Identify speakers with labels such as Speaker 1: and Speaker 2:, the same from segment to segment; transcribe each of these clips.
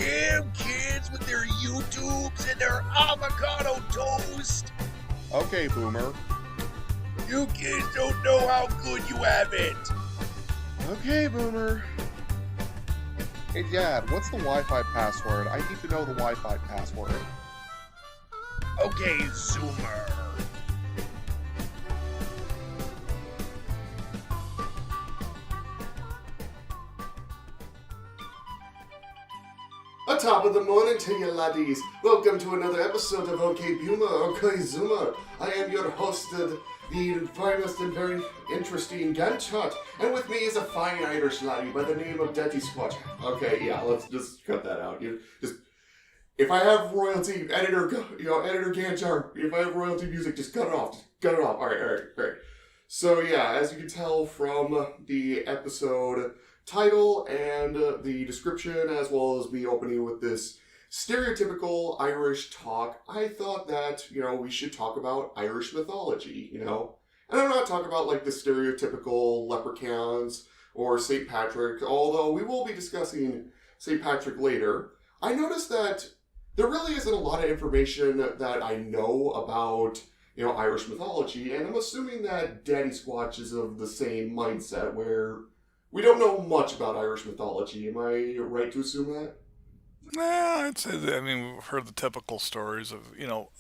Speaker 1: damn kids with their YouTubes and their avocado toast.
Speaker 2: Okay, Boomer.
Speaker 1: You kids don't know how good you have it.
Speaker 2: Okay, Boomer. Hey, Dad, what's the Wi-Fi password? I need to know the Wi-Fi password.
Speaker 1: Okay, Zoomer.
Speaker 3: Top of the morning to you laddies. Welcome to another episode of OK Boomer, OK Zoomer. I am your host, the finest and very interesting Ghantt Chart, and with me is a fine Irish laddie by the name of Daddysquatch. Okay, yeah, let's just cut that out. If I have royalty, editor Ghantt Chart, if I have royalty music, just cut it off. Just cut it off. All right. So yeah, as you can tell from the episode title and the description, as well as me opening with this stereotypical Irish talk, I thought that, we should talk about Irish mythology, And I'm not talking about like the stereotypical leprechauns or St. Patrick, although we will be discussing St. Patrick later. I noticed that there really isn't a lot of information that I know about, Irish mythology, and I'm assuming that Daddysquatch is of the same mindset where we don't know much about Irish mythology. Am I right to assume that?
Speaker 4: I'd say that. We've heard the typical stories of,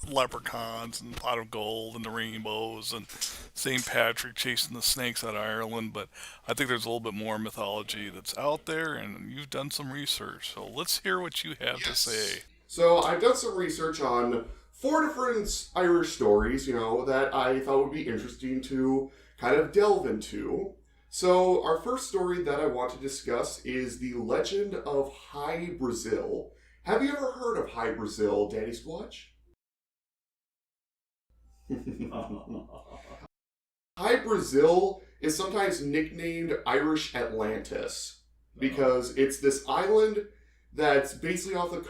Speaker 4: leprechauns and pot of gold and the rainbows and St. Patrick chasing the snakes out of Ireland, but I think there's a little bit more mythology that's out there, and you've done some research, so let's hear what you have to say.
Speaker 3: So I've done some research on 4 different Irish stories, that I thought would be interesting to kind of delve into. So, our first story that I want to discuss is the legend of Hy-Brasil. Have you ever heard of Hy-Brasil, Daddysquatch? Hy-Brasil is sometimes nicknamed Irish Atlantis because it's this island that's basically off the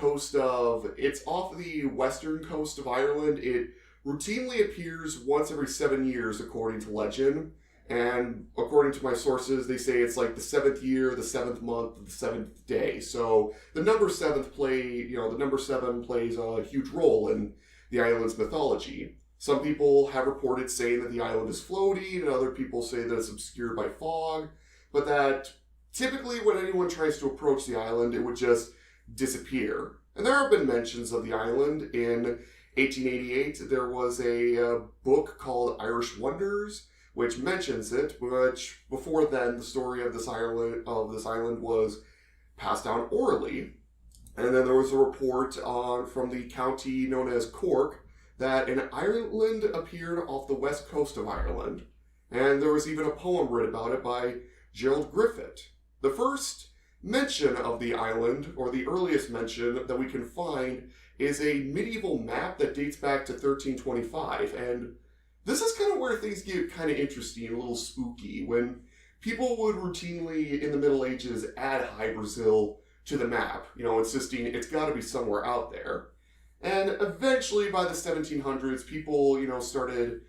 Speaker 3: western coast of Ireland. It routinely appears once every 7 years, according to legend. And according to my sources, they say it's like the 7th year, the 7th month, the 7th day. So the number 7 plays a huge role in the island's mythology. Some people have reported saying that the island is floating, and other people say that it's obscured by fog, but that typically when anyone tries to approach the island, it would just disappear. And there have been mentions of the island. In 1888, there was a book called Irish Wonders, which mentions it, which before then the story of this island was passed down orally. And then there was a report from the county known as Cork that an island appeared off the west coast of Ireland. And there was even a poem written about it by Gerald Griffith. The first mention of the island, or the earliest mention that we can find, is a medieval map that dates back to 1325, and this is kind of where things get kind of interesting, a little spooky, when people would routinely, in the Middle Ages, add Hy-Brasil to the map, insisting it's got to be somewhere out there. And eventually, by the 1700s, people, started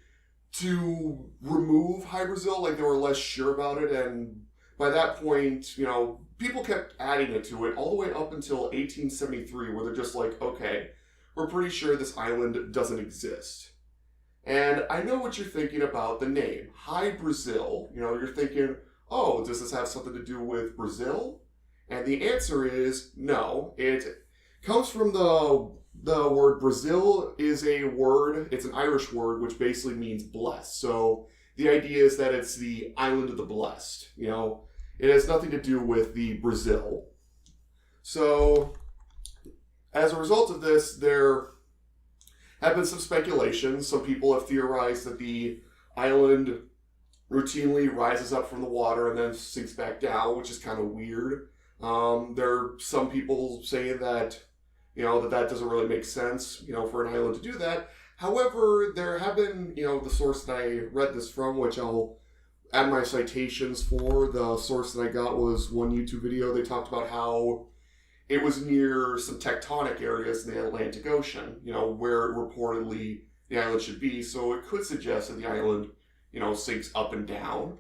Speaker 3: to remove Hy-Brasil, like they were less sure about it, and by that point, people kept adding it to it all the way up until 1873, where they're just like, okay, we're pretty sure this island doesn't exist. And I know what you're thinking about the name, Hy-Brasil. You're thinking, oh, does this have something to do with Brazil? And the answer is no. It comes from the word Brazil is a word, it's an Irish word, which basically means blessed. So the idea is that it's the island of the blessed. It has nothing to do with the Brazil. So as a result of this, there have been some speculations. Some people have theorized that the island routinely rises up from the water and then sinks back down, which is kind of weird. There are some people saying that, that doesn't really make sense, for an island to do that. However, there have been, the source that I read this from, which I'll add my citations for. The source that I got was one YouTube video. They talked about how it was near some tectonic areas in the Atlantic Ocean, where reportedly the island should be. So it could suggest that the island, sinks up and down.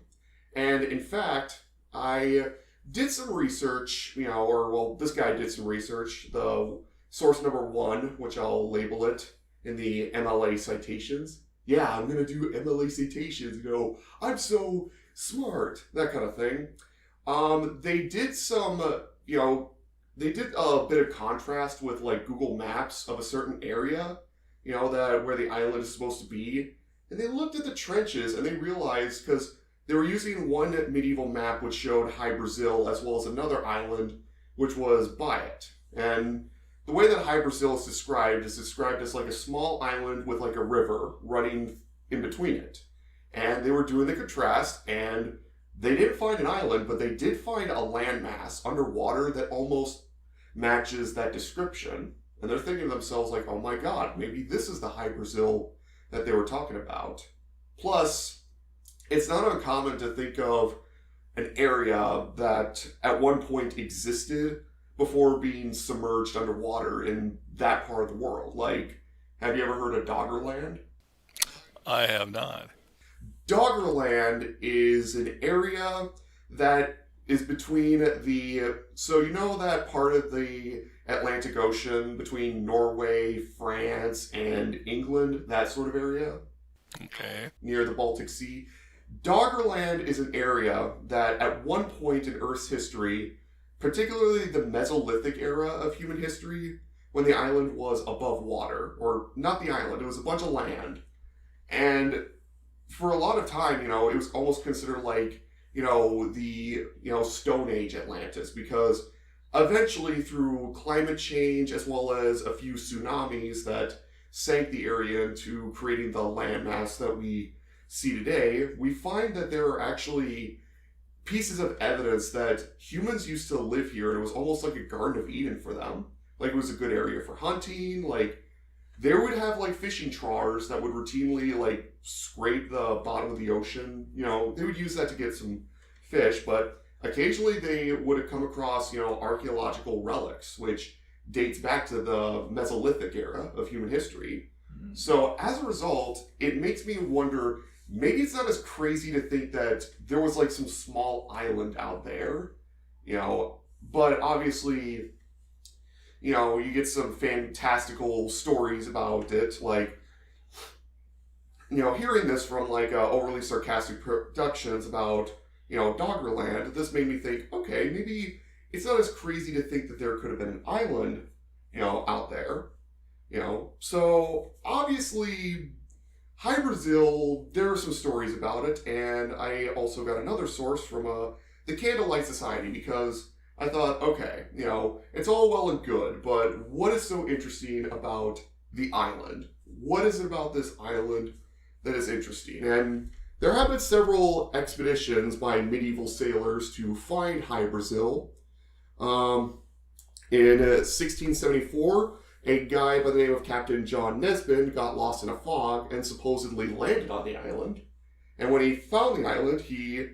Speaker 3: And in fact, I did some research, this guy did some research. The source number 1, which I'll label it in the MLA Citations. Yeah, I'm going to do MLA Citations, I'm so smart, that kind of thing. They did some, they did a bit of contrast with, like, Google Maps of a certain area, that where the island is supposed to be. And they looked at the trenches and they realized, because they were using one medieval map which showed Hy-Brasil as well as another island which was by it. And the way that Hy-Brasil is described as like a small island with like a river running in between it. And they were doing the contrast, and they didn't find an island, but they did find a landmass underwater that almost matches that description. And they're thinking to themselves like, oh my god, maybe this is the Hy-Brasil that they were talking about. Plus, it's not uncommon to think of an area that at one point existed before being submerged underwater in that part of the world. Like, have you ever heard of Doggerland?
Speaker 4: I have not.
Speaker 3: Doggerland is an area that is between that part of the Atlantic Ocean between Norway, France, and England, that sort of area?
Speaker 4: Okay.
Speaker 3: Near the Baltic Sea. Doggerland is an area that at one point in Earth's history, particularly the Mesolithic era of human history, when the island was above water, or not the island, it was a bunch of land. And for a lot of time, it was almost considered like, the, Stone Age Atlantis, because eventually through climate change as well as a few tsunamis that sank the area into creating the landmass that we see today, we find that there are actually pieces of evidence that humans used to live here, and it was almost like a Garden of Eden for them. Like, it was a good area for hunting. Like, they would have, like, fishing trawlers that would routinely, like, scrape the bottom of the ocean. They would use that to get some fish, but occasionally they would have come across, archaeological relics, which dates back to the Mesolithic era of human history. Mm. So, as a result, it makes me wonder, maybe it's not as crazy to think that there was, like, some small island out there, but obviously, you get some fantastical stories about it, like, hearing this from, like, overly sarcastic productions about, Doggerland, this made me think, okay, maybe it's not as crazy to think that there could have been an island, out there, So, obviously, Hy-Brasil, there are some stories about it, and I also got another source from the Candlelight Society, because I thought, okay, it's all well and good, but what is so interesting about the island? What is it about this island that is interesting? And there have been several expeditions by medieval sailors to find Hy-Brasil. In 1674, a guy by the name of Captain John Nesbin got lost in a fog and supposedly landed on the island. And when he found the island, he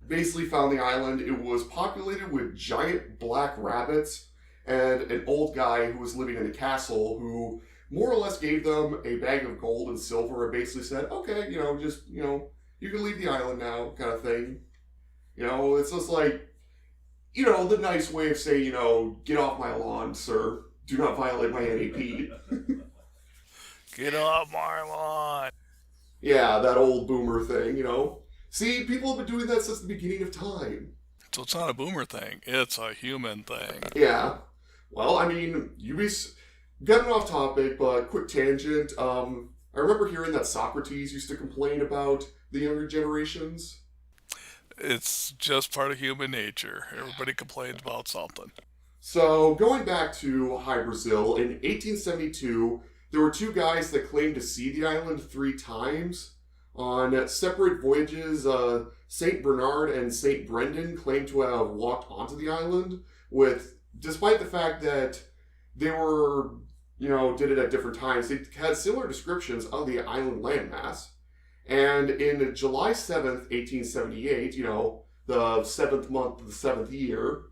Speaker 3: basically found the island. It was populated with giant black rabbits and an old guy who was living in a castle who more or less gave them a bag of gold and silver and basically said, okay, you can leave the island now, kind of thing. It's just like, the nice way of saying, get off my lawn, sir. Do not violate my NAP.
Speaker 4: Get off my lawn.
Speaker 3: Yeah, that old boomer thing, See, people have been doing that since the beginning of time.
Speaker 4: So it's not a boomer thing. It's a human thing.
Speaker 3: Yeah. Well, I mean, getting off topic, but quick tangent. I remember hearing that Socrates used to complain about the younger generations.
Speaker 4: It's just part of human nature. Everybody complains about something.
Speaker 3: So, going back to Hy-Brasil, in 1872, there were two guys that claimed to see the island 3 times. On separate voyages, St. Bernard and St. Brendan claimed to have walked onto the island, despite the fact that they were, did it at different times. They had similar descriptions of the island landmass. And in July 7th, 1878, the 7th month of the 7th year,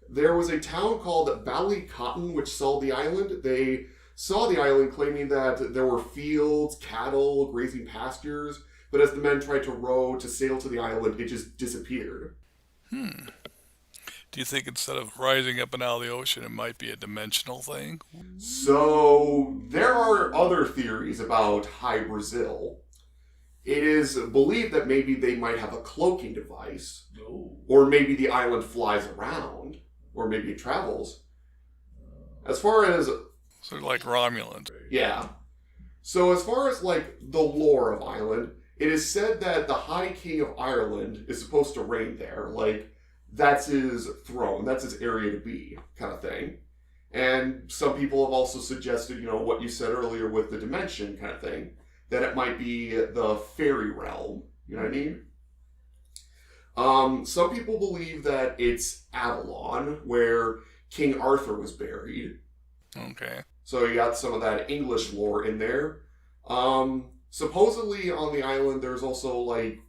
Speaker 3: there was a town called Ballycotton which saw the island. They saw the island claiming that there were fields, cattle, grazing pastures, but as the men tried to row to sail to the island, it just disappeared.
Speaker 4: Do you think instead of rising up and out of the ocean, it might be a dimensional thing?
Speaker 3: So there are other theories about Hy-Brasil. It is believed that maybe they might have a cloaking device, or maybe the island flies around, or maybe it travels. As far as...
Speaker 4: Sort of like Romulans.
Speaker 3: Yeah. So as far as, like, the lore of Ireland, it is said that the High King of Ireland is supposed to reign there. Like, that's his throne, that's his area to be, kind of thing. And some people have also suggested, you know, what you said earlier with the dimension kind of thing, that it might be the fairy realm, you know what I mean? Some people believe that it's Avalon, where King Arthur was buried.
Speaker 4: Okay.
Speaker 3: So you got some of that English lore in there. Supposedly on the island there's also, like,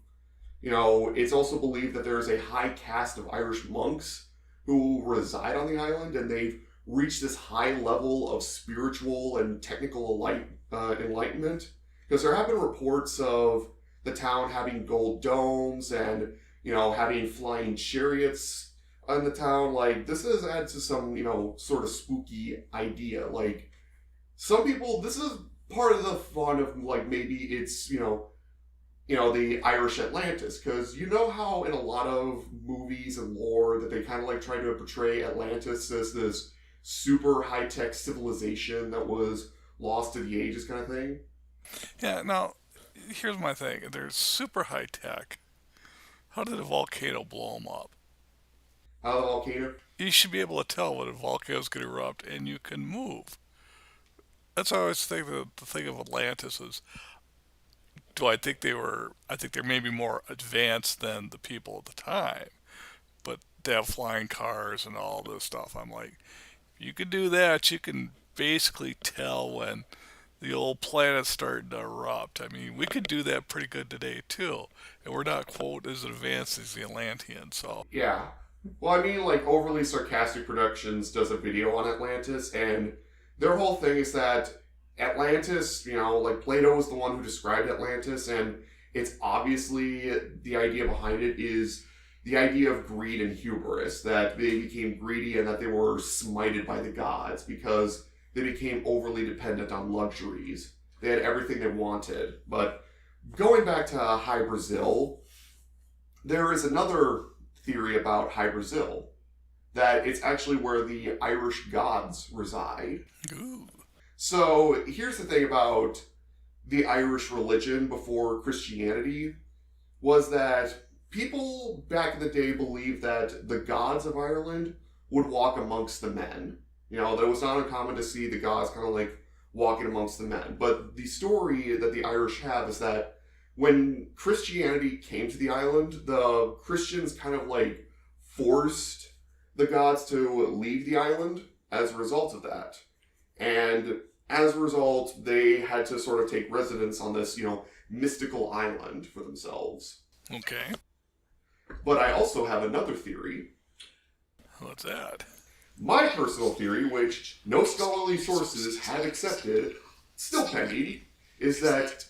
Speaker 3: you know, it's also believed that there's a high caste of Irish monks who reside on the island, and they've reached this high level of spiritual and technical enlightenment. Because there have been reports of the town having gold domes and, you know, having flying chariots in the town. Like, this has added to some, you know, sort of spooky idea. Like, some people, this is part of the fun of, like, maybe it's, you know, the Irish Atlantis. Because you know how in a lot of movies and lore that they kind of, like, try to portray Atlantis as this super high-tech civilization that was lost to the ages kind of thing?
Speaker 4: Yeah, now, here's my thing. They're super high tech. How did a volcano blow them up?
Speaker 3: How the volcano?
Speaker 4: You should be able to tell when a volcano's going to erupt and you can move. That's why I always think the thing of Atlantis is, I think they're maybe more advanced than the people at the time. But they have flying cars and all this stuff. I'm like, you can do that. You can basically tell when the old planet's starting to erupt. I mean, we could do that pretty good today, too. And we're not, quote, as advanced as the Atlanteans, so...
Speaker 3: Yeah. Well, I mean, like, Overly Sarcastic Productions does a video on Atlantis, and their whole thing is that Atlantis, you know, like, Plato was the one who described Atlantis, and it's obviously, the idea behind it is the idea of greed and hubris, that they became greedy and that they were smited by the gods, because they became overly dependent on luxuries. They had everything they wanted. But going back to Hy-Brasil, there is another theory about Hy-Brasil, that it's actually where the Irish gods reside.
Speaker 4: Ooh.
Speaker 3: So here's the thing about the Irish religion before Christianity, was that people back in the day believed that the gods of Ireland would walk amongst the men. You know, it was not uncommon to see the gods kind of like walking amongst the men. But the story that the Irish have is that when Christianity came to the island, the Christians kind of like forced the gods to leave the island as a result of that. And as a result, they had to sort of take residence on this, you know, mystical island for themselves.
Speaker 4: Okay.
Speaker 3: But I also have another theory.
Speaker 4: What's that?
Speaker 3: My personal theory, which no scholarly sources have accepted, still pending, is that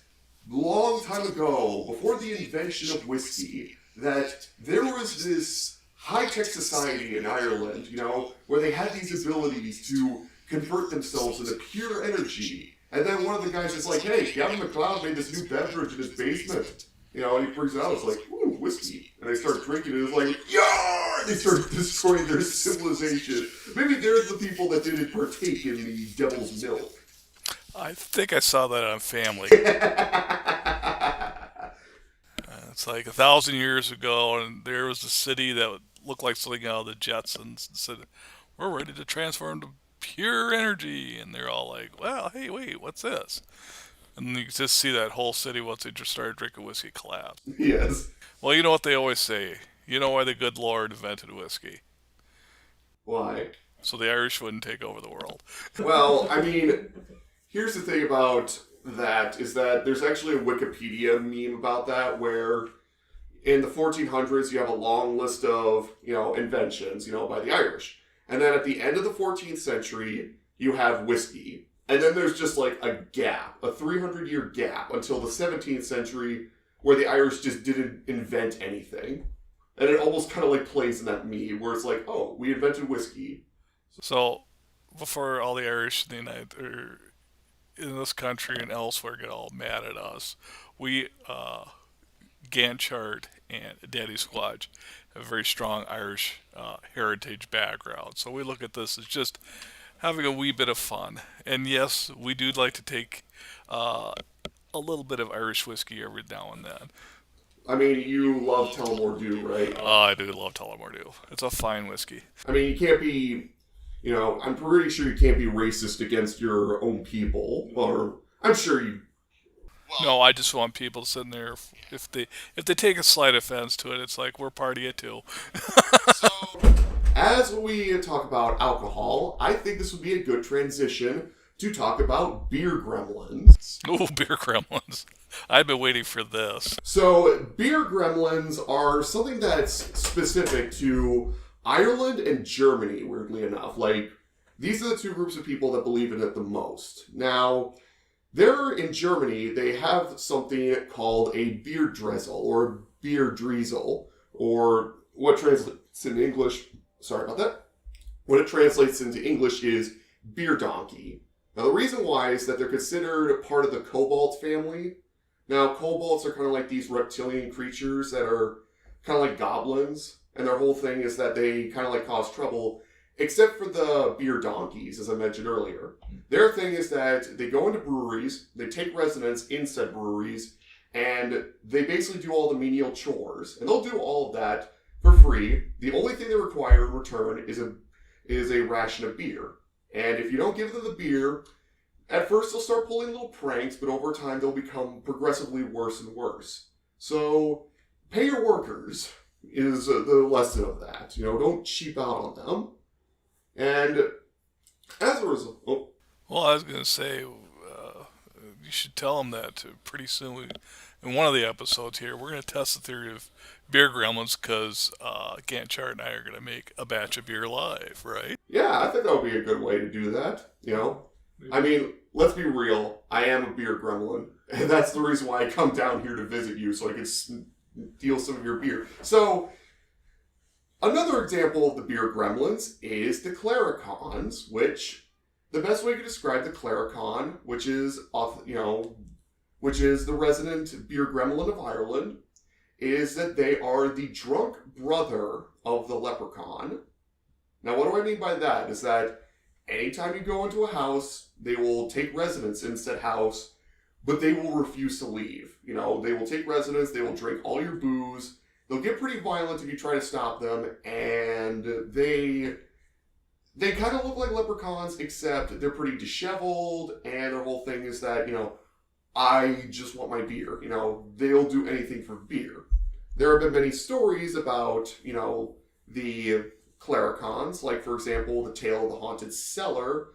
Speaker 3: long time ago, before the invention of whiskey, that there was this high-tech society in Ireland, you know, where they had these abilities to convert themselves into pure energy. And then one of the guys is like, hey, Gavin MacLeod made this new beverage in his basement. You know, and he brings it out, it's like, ooh, whiskey. And they start drinking it, it's like, yeah! They start destroying their civilization. Maybe they're the people that didn't partake in the devil's milk.
Speaker 4: I think I saw that on Family. It's like 1,000 years ago, and there was a city that looked like something out of the Jetsons, and said, we're ready to transform to pure energy. And they're all like, well, hey, wait, what's this? And you just see that whole city, once they just started drinking whiskey, collapse.
Speaker 3: Yes.
Speaker 4: Well, you know what they always say. You know why the good Lord invented whiskey?
Speaker 3: Why?
Speaker 4: So the Irish wouldn't take over the world.
Speaker 3: Well, I mean, here's the thing about that, is that there's actually a Wikipedia meme about that, where in the 1400s you have a long list of, you know, inventions, you know, by the Irish. And then at the end of the 14th century, you have whiskey. And then there's just like a gap, a 300-year gap until the 17th century where the Irish just didn't invent anything. And it almost kind of like plays in that meme where it's like, oh, we invented whiskey.
Speaker 4: So, before all the Irish in the in this country and elsewhere get all mad at us, we, Ghantt Chart and Daddysquatch, have a very strong Irish heritage background. So we look at this as just having a wee bit of fun. And yes, we do like to take a little bit of Irish whiskey every now and then.
Speaker 3: I mean, you love Tullamore Dew, right?
Speaker 4: Oh, I do love Tullamore Dew. It's a fine whiskey.
Speaker 3: I mean, you can't be, I'm pretty sure you can't be racist against your own people. Or, I'm sure you...
Speaker 4: No, I just want people sitting there, if they take a slight offense to it, it's like, we're party it too.
Speaker 3: So, as we talk about alcohol, I think this would be a good transition to talk about Beer Gremlins.
Speaker 4: Ooh, Beer Gremlins. I've been waiting for this.
Speaker 3: So, Beer Gremlins are something that's specific to Ireland and Germany, weirdly enough. Like, these are the two groups of people that believe in it the most. Now, they're in Germany, they have something called a beer drizzle, or beer drizzle, or what translates in English, sorry about that, what it translates into English is beer donkey. Now, the reason why is that they're considered part of the cobalt family. Now, kobolds are kind of like these reptilian creatures that are kind of like goblins, and their whole thing is that they kind of like cause trouble, except for the beer donkeys, as I mentioned earlier. Their thing is that they go into breweries, they take residence in said breweries, and they basically do all the menial chores. And they'll do all of that for free. The only thing they require in return is a ration of beer. And if you don't give them the beer, at first they'll start pulling little pranks, but over time they'll become progressively worse and worse. So, pay your workers is the lesson of that. Don't cheap out on them. And as a result...
Speaker 4: Well, I was going to say, you should tell them that pretty soon. In one of the episodes here, we're going to test the theory of Beer Gremlins because Ghantt Chart and I are going to make a batch of beer live, right?
Speaker 3: Yeah, I think that would be a good way to do that, I mean, let's be real. I am a beer gremlin, and that's the reason why I come down here to visit you, so I can steal some of your beer. So, another example of the beer gremlins is the Clericons, which the best way to describe the Clericon, which is the resident beer gremlin of Ireland, is that they are the drunk brother of the leprechaun. Now, what do I mean by that? Is that anytime you go into a house, they will take residence in said house, but they will refuse to leave. They will take residence, they will drink all your booze, they'll get pretty violent if you try to stop them, and they kind of look like leprechauns, except they're pretty disheveled, and their whole thing is that, I just want my beer. They'll do anything for beer. There have been many stories about, the Clericons, like, for example, the tale of the haunted cellar,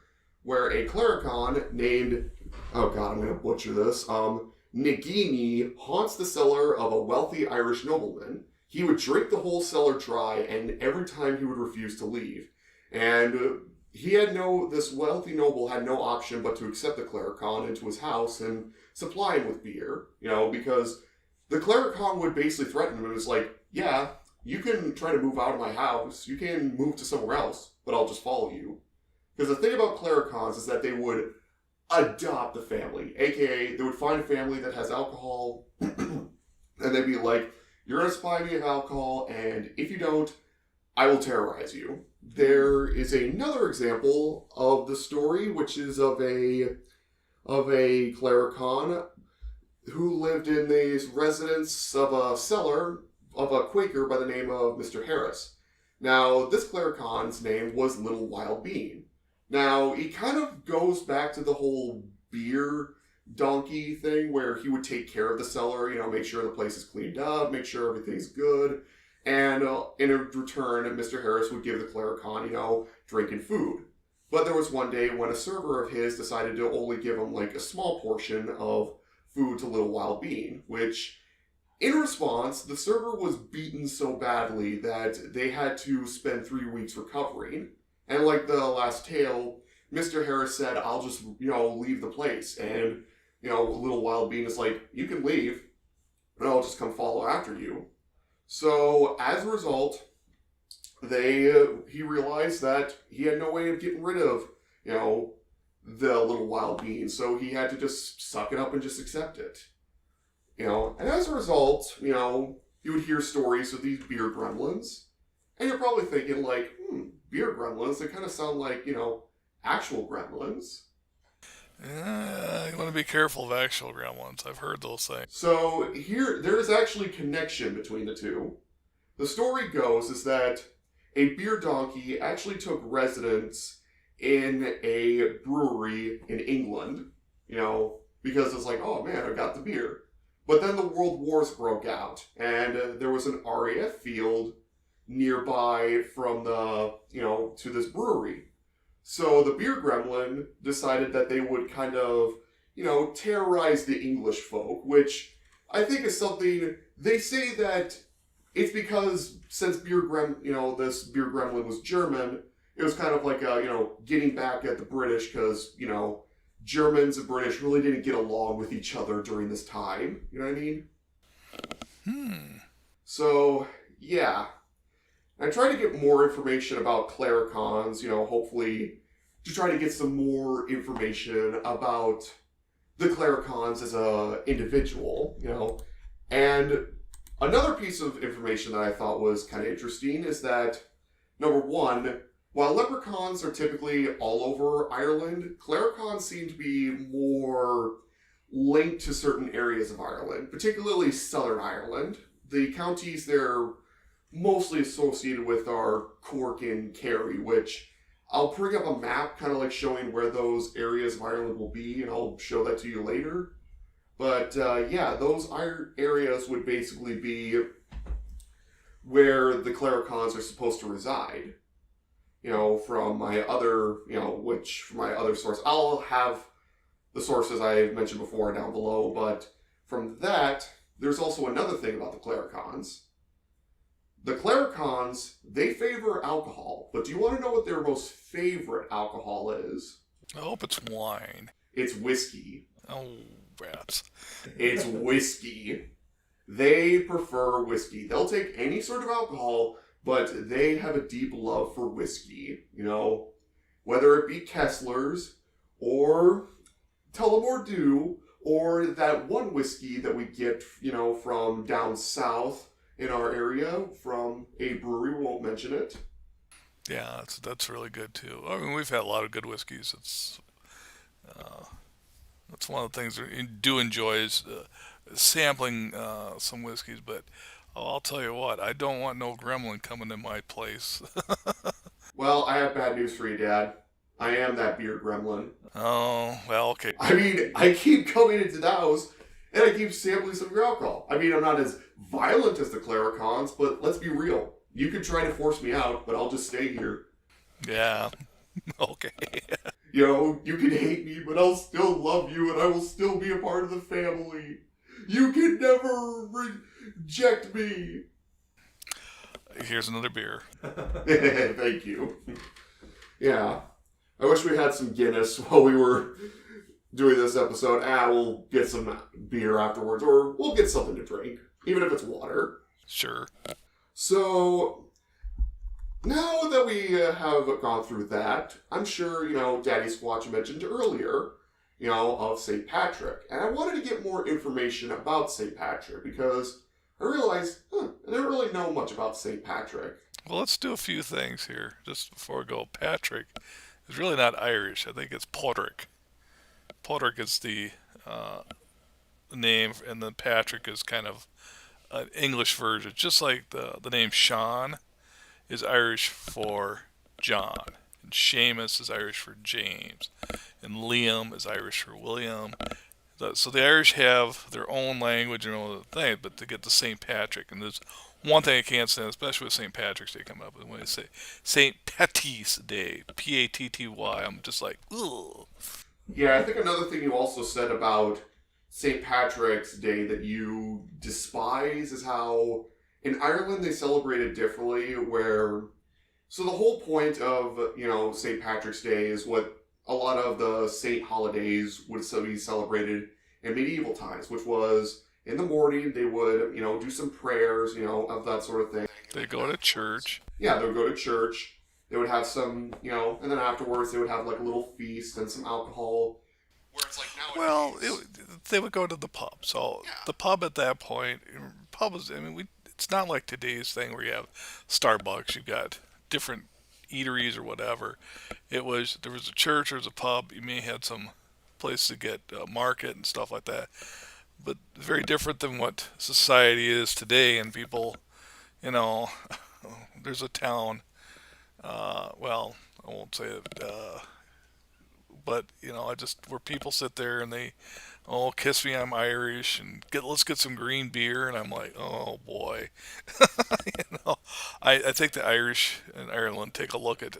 Speaker 3: where a Clericon named, oh god, I'm going to butcher this, Nagini haunts the cellar of a wealthy Irish nobleman. He would drink the whole cellar dry, and every time he would refuse to leave. And this wealthy noble had no option but to accept the Clericon into his house and supply him with beer, because the Clericon would basically threaten him. It was like, yeah, you can try to move out of my house, you can move to somewhere else, but I'll just follow you. Because the thing about Clericons is that they would adopt the family, aka they would find a family that has alcohol, and they'd be like, you're going to supply me with alcohol, and if you don't, I will terrorize you. There is another example of the story, which is of a Clericon who lived in the residence of a cellar of a Quaker by the name of Mr. Harris. Now, this Clericon's name was Little Wild Bean. Now, he kind of goes back to the whole beer donkey thing where he would take care of the cellar, make sure the place is cleaned up, make sure everything's good. And in return, Mr. Harris would give the Clericon, drink and food. But there was one day when a server of his decided to only give him, a small portion of food to Little Wild Bean, which, in response, the server was beaten so badly that they had to spend 3 weeks recovering. And like the last tale, Mr. Harris said, I'll just, leave the place. And, Little Wild Bean is like, you can leave, and I'll just come follow after you. So, as a result, he realized that he had no way of getting rid of, the little wild bean, so he had to just suck it up and just accept it. And as a result, you would hear stories of these beer gremlins, and you're probably thinking, like, beer gremlins, they kind of sound like, actual gremlins.
Speaker 4: You want to be careful of actual gremlins. I've heard those things.
Speaker 3: So there is actually connection between the two. The story goes is that a beer donkey actually took residence in a brewery in England, because it's like, oh man, I got the beer. But then the World Wars broke out, and there was an RAF field nearby from to this brewery. So the Beer Gremlin decided that they would kind of, terrorize the English folk, which I think is something, they say that it's because since this Beer Gremlin was German, it was kind of like, getting back at the British because, Germans and British really didn't get along with each other during this time. You know what I mean? So, yeah. I tried to get more information about Claricons, hopefully to try to get some more information about the Claricons as a individual, And another piece of information that I thought was kind of interesting is that, number one, while leprechauns are typically all over Ireland, Claricons seem to be more linked to certain areas of Ireland, particularly Southern Ireland. The counties they're mostly associated with are Cork and Kerry, which I'll bring up a map kind of like showing where those areas of Ireland will be, and I'll show that to you later. But those areas would basically be where the Claricons are supposed to reside. From my other, from my other source. I'll have the sources I mentioned before down below, but from that, there's also another thing about the Claricons. The Claricons, they favor alcohol, but do you want to know what their most favorite alcohol is?
Speaker 4: I hope it's wine.
Speaker 3: It's whiskey.
Speaker 4: Oh, rats.
Speaker 3: It's whiskey. They prefer whiskey. They'll take any sort of alcohol, but they have a deep love for whiskey, whether it be Kessler's or Tullamore Dew or that one whiskey that we get, from down south in our area from a brewery, we won't mention it.
Speaker 4: Yeah, that's really good too. I mean, we've had a lot of good whiskeys. That's one of the things I do enjoy is sampling some whiskeys, but I'll tell you what, I don't want no gremlin coming in my place.
Speaker 3: Well, I have bad news for you, Dad. I am that beer gremlin.
Speaker 4: Oh, well, okay.
Speaker 3: I mean, I keep coming into the house, and I keep sampling some of your alcohol. I mean, I'm not as violent as the Claricons, but let's be real. You can try to force me out, but I'll just stay here.
Speaker 4: Yeah, okay.
Speaker 3: You can hate me, but I'll still love you, and I will still be a part of the family. You can never reject me.
Speaker 4: Here's another beer.
Speaker 3: Thank you. Yeah. I wish we had some Guinness while we were doing this episode. We'll get some beer afterwards, or we'll get something to drink, even if it's water.
Speaker 4: Sure.
Speaker 3: So, now that we have gone through that, I'm sure, Daddysquatch mentioned earlier, of St. Patrick. And I wanted to get more information about St. Patrick because I realized, I didn't really know much about St. Patrick.
Speaker 4: Well, let's do a few things here just before we go. Patrick is really not Irish. I think it's Podrick. Podrick is the name, and then Patrick is kind of an English version. Just like the name Sean is Irish for John, and Seamus is Irish for James, and Liam is Irish for William. So the Irish have their own language and all the thing, but to get to St. Patrick, and there's one thing I can't stand, especially with St. Patrick's Day coming up, is when they say St. Patty's Day, Patty, I'm just like, ugh.
Speaker 3: Yeah, I think another thing you also said about St. Patrick's Day that you despise is how in Ireland they celebrate it differently, so the whole point of, St. Patrick's Day is what a lot of the saint holidays would be celebrated in medieval times, which was in the morning they would, do some prayers, of that sort of thing.
Speaker 4: They go to church.
Speaker 3: Yeah, they would go to church. They would have some, and then afterwards they would have like a little feast and some alcohol. Where it's like nowadays,
Speaker 4: They would go to the pub. So the pub at that point, it's not like today's thing where you have Starbucks, you've got different eateries or whatever. There was a church, there was a pub. You may have had some place to get market and stuff like that. But very different than what society is today. And people, there's a town. Well, I won't say it. But where people sit there and they, kiss me, I'm Irish, and let's get some green beer, and I'm like, oh boy, I think the Irish in Ireland take a look at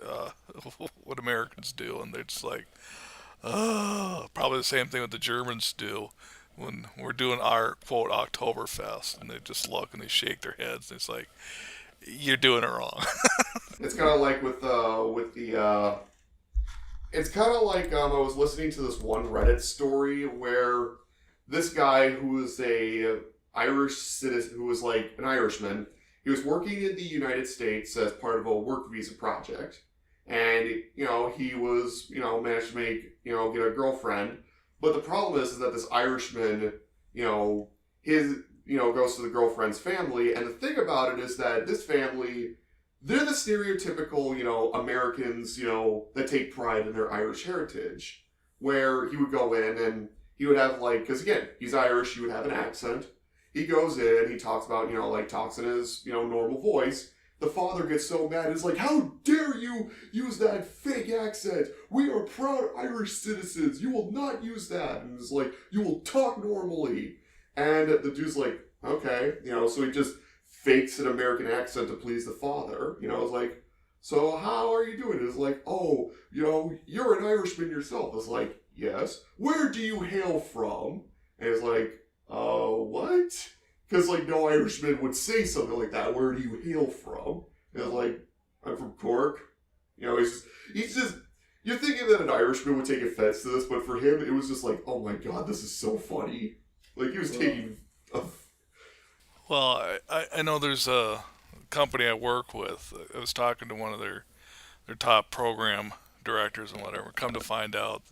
Speaker 4: what Americans do, and they're just like, probably the same thing what the Germans do when we're doing our quote Oktoberfest, and they just look and they shake their heads, and it's like, you're doing it wrong.
Speaker 3: It's kind of like with the. It's kind of like I was listening to this one Reddit story where this guy who was a Irish citizen, who was like an Irishman, he was working in the United States as part of a work visa project, and he was managed to make get a girlfriend, but the problem is that this Irishman his goes to the girlfriend's family, and the thing about it is that this family, they're the stereotypical, Americans, that take pride in their Irish heritage. Where he would go in and he would have, because again, he's Irish, he would have an accent. He goes in, he talks about, talks in his, normal voice. The father gets so mad, he's like, how dare you use that fake accent? We are proud Irish citizens. You will not use that. And it's like, you will talk normally. And the dude's like, okay, so he just fakes an American accent to please the father. It's like, so how are you doing? It's like, oh, you're an Irishman yourself. It's like, yes. Where do you hail from? And it's like, what? Because, no Irishman would say something like that. Where do you hail from? And it's like, I'm from Cork. He's just, you're thinking that an Irishman would take offense to this, but for him, it was just like, oh my god, this is so funny. He was taking
Speaker 4: Well, I know there's a company I work with. I was talking to one of their top program directors and whatever. Come to find out,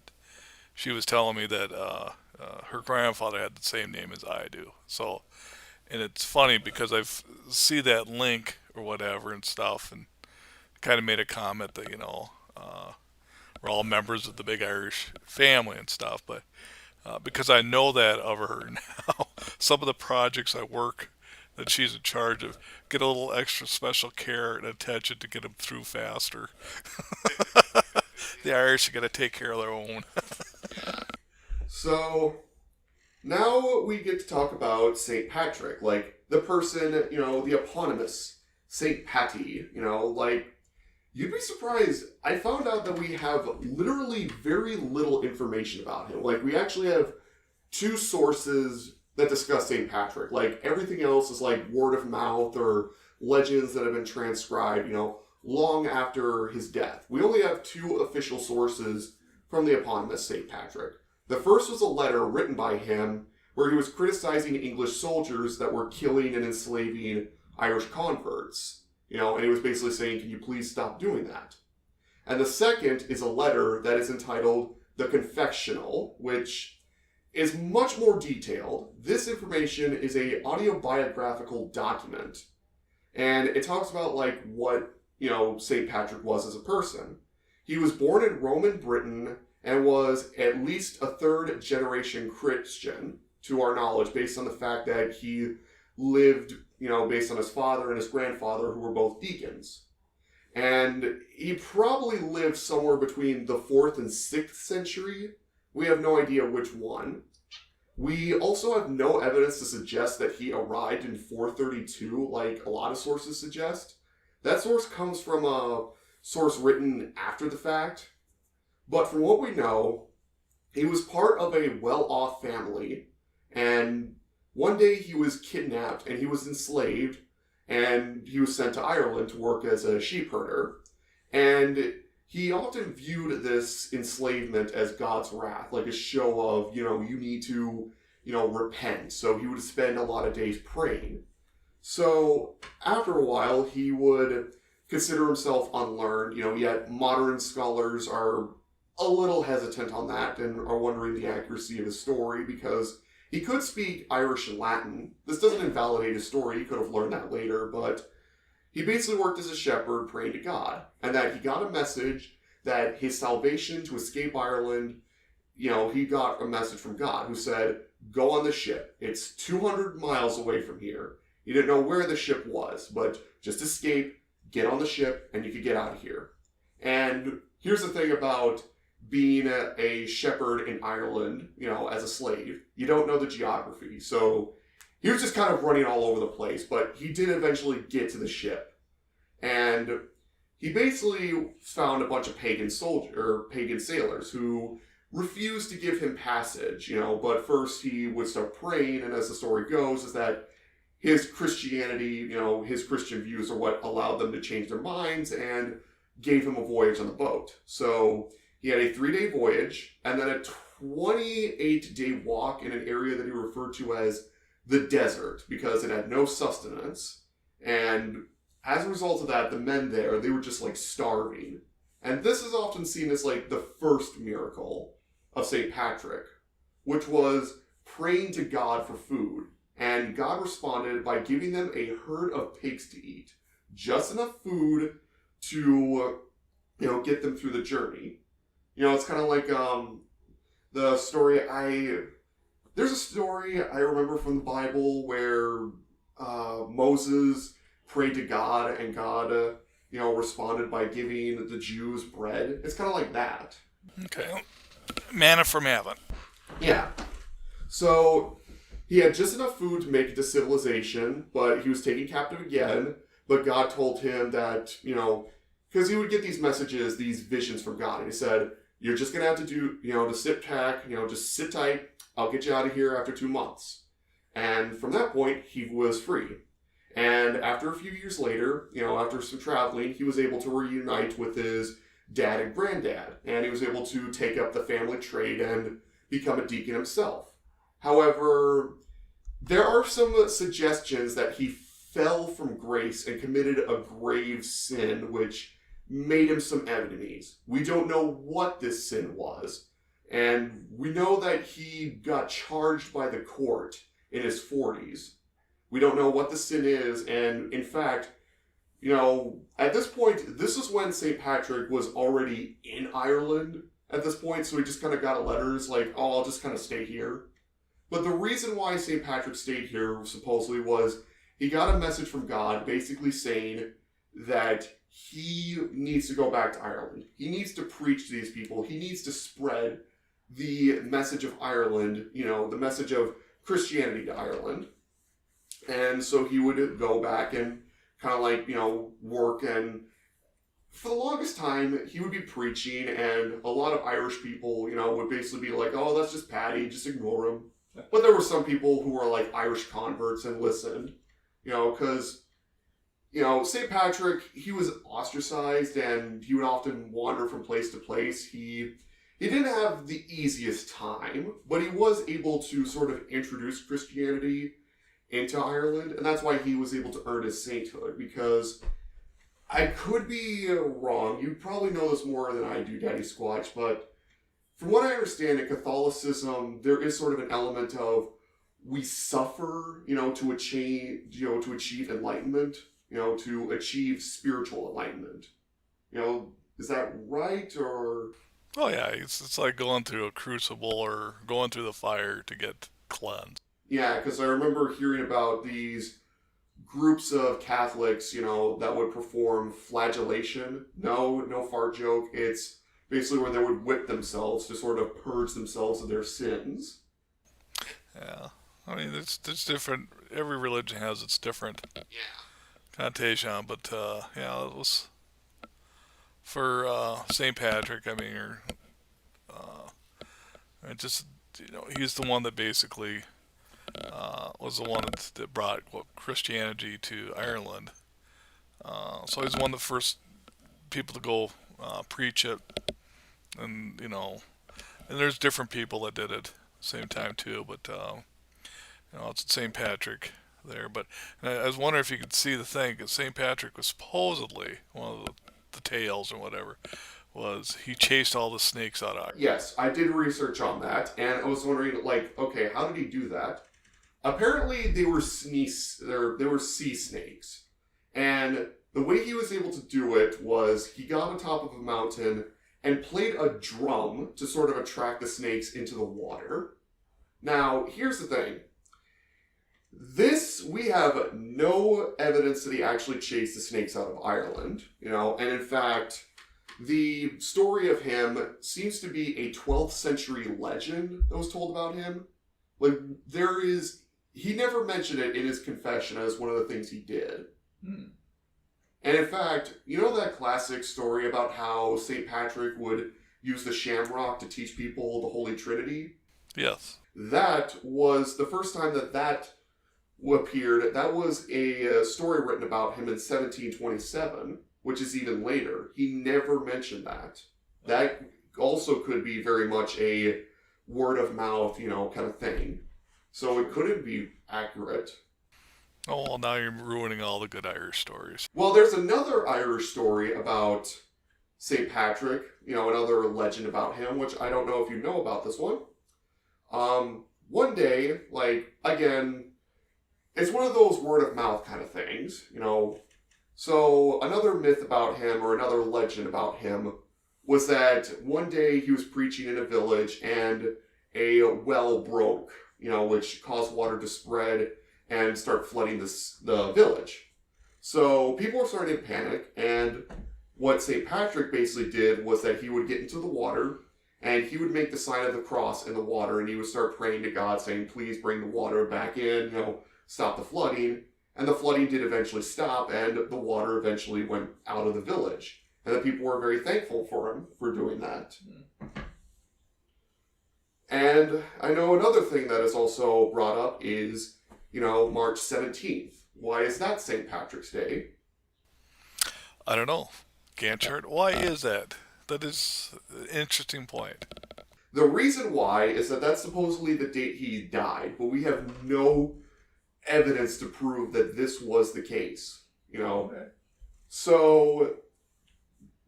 Speaker 4: she was telling me that her grandfather had the same name as I do. So, and it's funny because I see that link or whatever and stuff, and kind of made a comment that we're all members of the big Irish family and stuff, but because I know that of her now, some of the projects I work that she's in charge of get a little extra special care and attention to get them through faster. The Irish are going to take care of their own.
Speaker 3: So, now we get to talk about St. Patrick, the person, the eponymous St. Patty, you'd be surprised. I found out that we have literally very little information about him. We actually have 2 sources that discuss St. Patrick. Everything else is word of mouth or legends that have been transcribed, long after his death. We only have 2 official sources from the eponymous St. Patrick. The first was a letter written by him where he was criticizing English soldiers that were killing and enslaving Irish converts. And he was basically saying, can you please stop doing that? And the second is a letter that is entitled The Confectional, which is much more detailed. This information is a autobiographical document. And it talks about, what, St. Patrick was as a person. He was born in Roman Britain and was at least a 3rd generation Christian, to our knowledge, based on the fact that he lived, based on his father and his grandfather, who were both deacons. And he probably lived somewhere between the 4th and 6th century. We have no idea which one. We also have no evidence to suggest that he arrived in 432, like a lot of sources suggest. That source comes from a source written after the fact. But from what we know, he was part of a well-off family, and one day he was kidnapped and he was enslaved, and he was sent to Ireland to work as a sheep herder. And he often viewed this enslavement as God's wrath, like a show of, you need to repent. So he would spend a lot of days praying. So after a while, he would consider himself unlearned, yet modern scholars are a little hesitant on that and are wondering the accuracy of his story because he could speak Irish and Latin. This doesn't invalidate his story, he could have learned that later, but he basically worked as a shepherd praying to God, and that he got a message that his salvation to escape Ireland, he got a message from God who said, go on the ship. It's 200 miles away from here. He didn't know where the ship was, but just escape, get on the ship, and you could get out of here. And here's the thing about being a shepherd in Ireland, as a slave. You don't know the geography. So he was just kind of running all over the place, but he did eventually get to the ship. And he basically found a bunch of pagan sailors who refused to give him passage, but first he would start praying, and as the story goes, is that his Christianity, his Christian views are what allowed them to change their minds and gave him a voyage on the boat. So he had a 3-day voyage and then a 28-day walk in an area that he referred to as the desert because it had no sustenance. And as a result of that, the men there, they were just like starving. And this is often seen as like the first miracle of St. Patrick, which was praying to God for food. And God responded by giving them a herd of pigs to eat. Just enough food to, get them through the journey. It's kind of like the story there's a story I remember from the Bible where Moses prayed to God and God, responded by giving the Jews bread. It's kind of like that.
Speaker 4: Okay. Manna from heaven.
Speaker 3: Yeah. So he had just enough food to make it to civilization, but he was taken captive again. But God told him that, because he would get these messages, these visions from God. And he said, you're just going to have to do, to sit back, just sit tight. I'll get you out of here after 2 months. And from that point, he was free. And after a few years later, after some traveling, he was able to reunite with his dad and granddad. And he was able to take up the family trade and become a deacon himself. However, there are some suggestions that he fell from grace and committed a grave sin, which made him some enemies. We don't know what this sin was. And we know that he got charged by the court in his 40s. We don't know what the sin is, and in fact, at this point, this is when St. Patrick was already in Ireland at this point, so he just kind of got letters like, oh, I'll just kind of stay here. But the reason why St. Patrick stayed here, supposedly, was he got a message from God basically saying that he needs to go back to Ireland. He needs to preach to these people. He needs to spread the message of Ireland, the message of Christianity to Ireland. And so he would go back and kind of like, work. And for the longest time, he would be preaching, and a lot of Irish people, would basically be like, oh, that's just Paddy, just ignore him. But there were some people who were like Irish converts and listened, because, St. Patrick, he was ostracized and he would often wander from place to place. He didn't have the easiest time, but he was able to sort of introduce Christianity into Ireland, and that's why he was able to earn his sainthood, because I could be wrong. You probably know this more than I do, Daddysquatch, but from what I understand in Catholicism, there is sort of an element of we suffer, to achieve enlightenment, to achieve spiritual enlightenment. Is that right, or?
Speaker 4: Oh yeah, it's like going through a crucible or going through the fire to get cleansed.
Speaker 3: Yeah, because I remember hearing about these groups of Catholics, that would perform flagellation. No fart joke. It's basically where they would whip themselves to sort of purge themselves of their sins.
Speaker 4: Yeah. I mean, it's different. Every religion has its different connotation, but it was for St. Patrick. I mean, he's the one that basically was the one that brought Christianity to Ireland. So he's one of the first people to go preach it, and and there's different people that did it at the same time too, but It's at St. Patrick there. But I was wondering if you could see the thing, because St. Patrick was supposedly one of the tales or whatever was he chased all the snakes out of.
Speaker 3: Yes, I did research on that, and I was wondering, like, okay, how did he do that? Apparently, they were sea snakes, and the way he was able to do it was he got on top of a mountain and played a drum to sort of attract the snakes into the water. Now, here's the thing. We have no evidence that he actually chased the snakes out of Ireland, and in fact, the story of him seems to be a 12th century legend that was told about him. Like, he never mentioned it in his confession as one of the things he did. And in fact, that classic story about how St. Patrick would use the shamrock to teach people the Holy Trinity?
Speaker 4: Yes.
Speaker 3: That was the first time that appeared. That was a story written about him in 1727, which is even later. He never mentioned that. That also could be very much a word of mouth, kind of thing. So it couldn't be accurate.
Speaker 4: Oh, well, now you're ruining all the good Irish stories.
Speaker 3: Well, there's another Irish story about St. Patrick, another legend about him, which I don't know if you know about this one. One day, again, it's one of those word of mouth kind of things, So another myth about him, or another legend about him, was that one day he was preaching in a village and a well broke, which caused water to spread and start flooding the village. So people were starting to panic, and what St. Patrick basically did was that he would get into the water, and he would make the sign of the cross in the water, and he would start praying to God, saying, please bring the water back in, stop the flooding. And the flooding did eventually stop, and the water eventually went out of the village. And the people were very thankful for him for doing that. And I know another thing that is also brought up is, March 17th. Why is that St. Patrick's Day?
Speaker 4: I don't know. Ghantt Chart, why is that? That is an interesting point.
Speaker 3: The reason why is that that's supposedly the date he died, but we have no evidence to prove that this was the case, Okay. So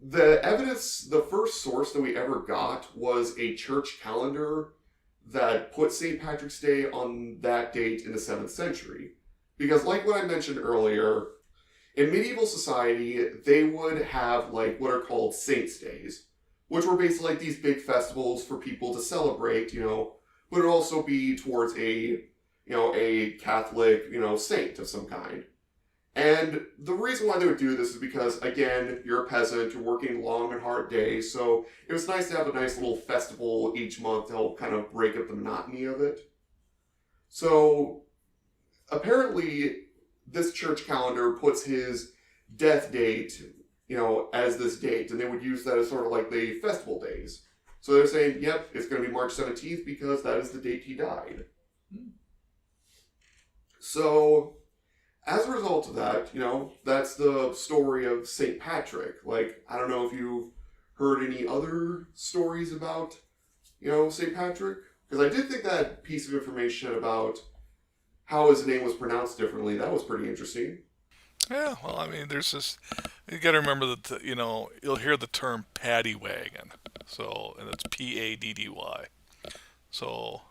Speaker 3: the evidence, the first source that we ever got was a church calendar that put St. Patrick's Day on that date in the 7th century. Because like what I mentioned earlier, in medieval society, they would have what are called saints' days, which were basically these big festivals for people to celebrate, but it would also be towards a Catholic, saint of some kind. And the reason why they would do this is because, again, you're a peasant, you're working long and hard days, so it was nice to have a nice little festival each month to help kind of break up the monotony of it. So, apparently, this church calendar puts his death date, as this date, and they would use that as sort of the festival days. So they're saying, yep, it's going to be March 17th because that is the date he died. So, as a result of that, that's the story of St. Patrick. I don't know if you've heard any other stories about, St. Patrick. Because I did think that piece of information about how his name was pronounced differently, that was pretty interesting.
Speaker 4: Yeah, well, I mean, there's this, you got to remember that, you'll hear the term paddy wagon. So, and it's Paddy. So,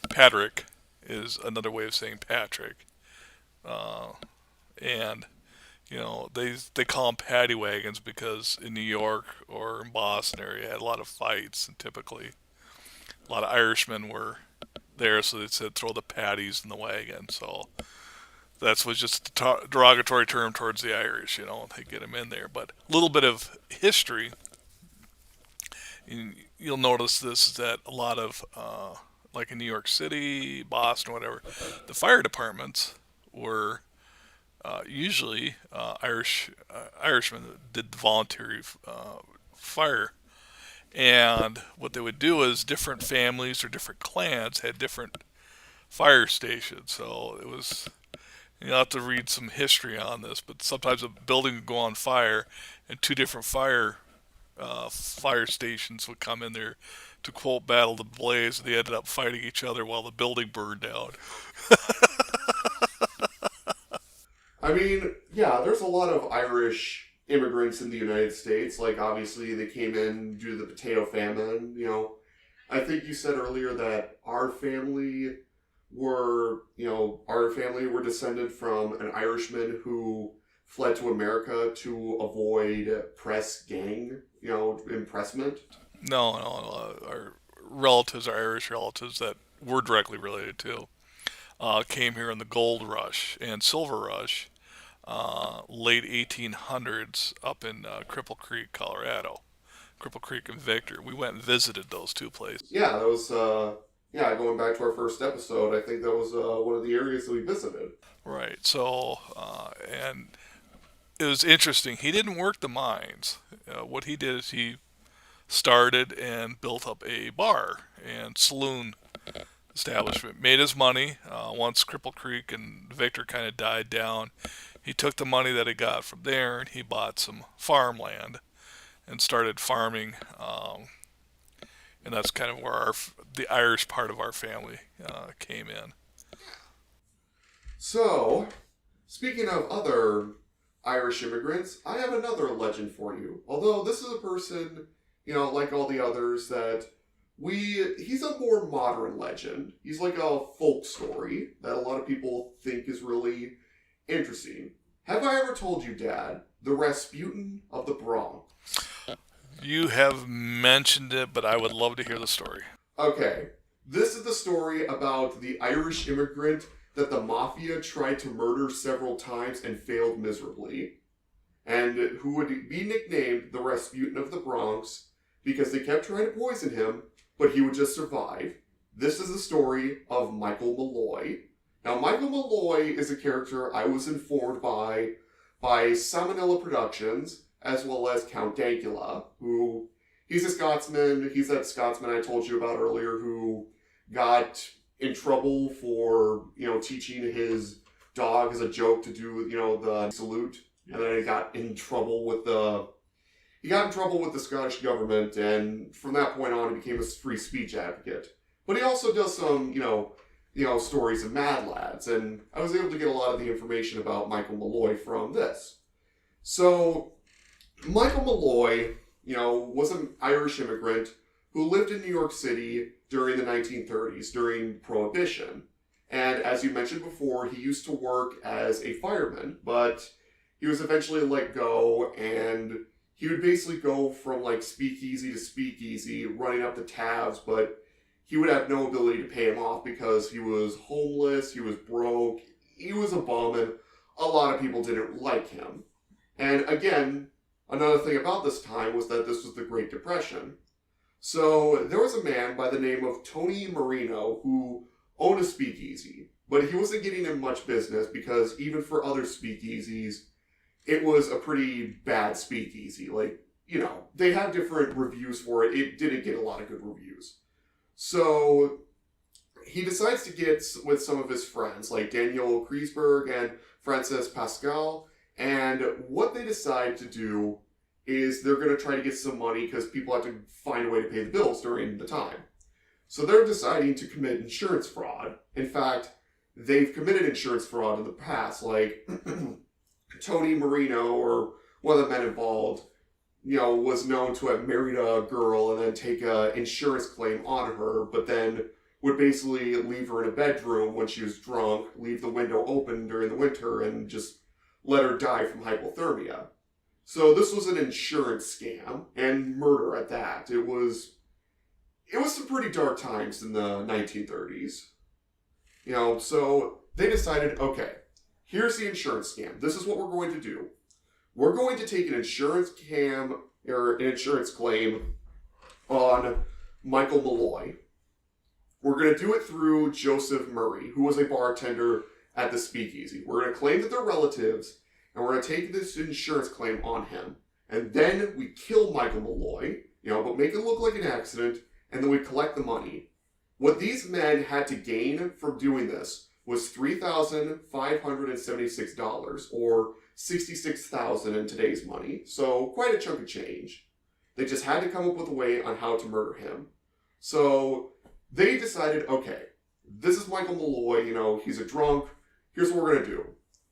Speaker 4: Patrick is another way of saying Patrick. And, they call them paddy wagons because in New York or in Boston area had a lot of fights, and typically a lot of Irishmen were there, so they said throw the paddies in the wagon. So that was just a derogatory term towards the Irish, they get them in there. But a little bit of history, you'll notice this, is that a lot of, in New York City, Boston, whatever, the fire departments were usually Irishmen that did the voluntary fire. And what they would do is different families or different clans had different fire stations. So it was, you'll have to read some history on this, but sometimes a building would go on fire and two different fire fire stations would come in there to, quote, battle the blaze. They ended up fighting each other while the building burned down.
Speaker 3: I mean, yeah, there's a lot of Irish immigrants in the United States. Like, obviously, they came in due to the potato famine. You know, I think you said earlier that our family were descended from an Irishman who fled to America to avoid press gang, impressment.
Speaker 4: No, our relatives, our Irish relatives that we're directly related to, came here in the gold rush and silver rush, late 1800s up in Cripple Creek, Colorado. Cripple Creek and Victor. We went and visited those two places.
Speaker 3: Yeah, that was, going back to our first episode, I think that was one of the areas that we visited.
Speaker 4: Right, so, and it was interesting. He didn't work the mines. What he did is he started and built up a bar and saloon establishment. Made his money. Once Cripple Creek and Victor kind of died down, he took the money that he got from there and he bought some farmland and started farming. And that's kind of where the Irish part of our family came in.
Speaker 3: So, speaking of other Irish immigrants, I have another legend for you. Although this is a person, like all the others, that he's a more modern legend. He's like a folk story that a lot of people think is really interesting. Have I ever told you, Dad, the Rasputin of the Bronx?
Speaker 4: You have mentioned it, but I would love to hear the story.
Speaker 3: Okay, this is the story about the Irish immigrant that the mafia tried to murder several times and failed miserably, and who would be nicknamed the Rasputin of the Bronx because they kept trying to poison him, but he would just survive. This is the story of Michael Malloy. Now, Michael Malloy is a character I was informed by Salmonella Productions, as well as Count Dankula, who, he's a Scotsman. He's that Scotsman I told you about earlier who got in trouble for, teaching his dog as a joke to do, the salute. And then he got in trouble with the Scottish government, and from that point on, he became a free speech advocate. But he also does some, stories of Mad Lads, and I was able to get a lot of the information about Michael Malloy from this. So, Michael Malloy, was an Irish immigrant who lived in New York City during the 1930s, during Prohibition. And as you mentioned before, he used to work as a fireman, but he was eventually let go, and he would basically go from speakeasy to speakeasy, running up the tabs, but he would have no ability to pay him off because he was homeless, he was broke, he was a bum, and a lot of people didn't like him. And again, another thing about this time was that this was the Great Depression. So there was a man by the name of Tony Marino who owned a speakeasy, but he wasn't getting in much business because even for other speakeasies, it was a pretty bad speakeasy. They have different reviews for it. It didn't get a lot of good reviews. So he decides to get with some of his friends, like Daniel Kreisberg and Francis Pascal, and what they decide to do is they're going to try to get some money because people have to find a way to pay the bills during the time. So they're deciding to commit insurance fraud. In fact, they've committed insurance fraud in the past, like Tony Marino, or one of the men involved, was known to have married a girl and then take an insurance claim on her, but then would basically leave her in a bedroom when she was drunk, leave the window open during the winter, and just let her die from hypothermia. So this was an insurance scam, and murder at that. It was some pretty dark times in the 1930s. So they decided, okay, here's the insurance scam. This is what we're going to do. We're going to take an insurance claim on Michael Malloy. We're going to do it through Joseph Murray, who was a bartender at the speakeasy. We're going to claim that they're relatives, and we're going to take this insurance claim on him. And then we kill Michael Malloy, but make it look like an accident, and then we collect the money. What these men had to gain from doing this was $3,576, or $66,000 in today's money, so quite a chunk of change. They just had to come up with a way on how to murder him. So they decided, okay, this is Michael Malloy, he's a drunk. Here's what we're going to do.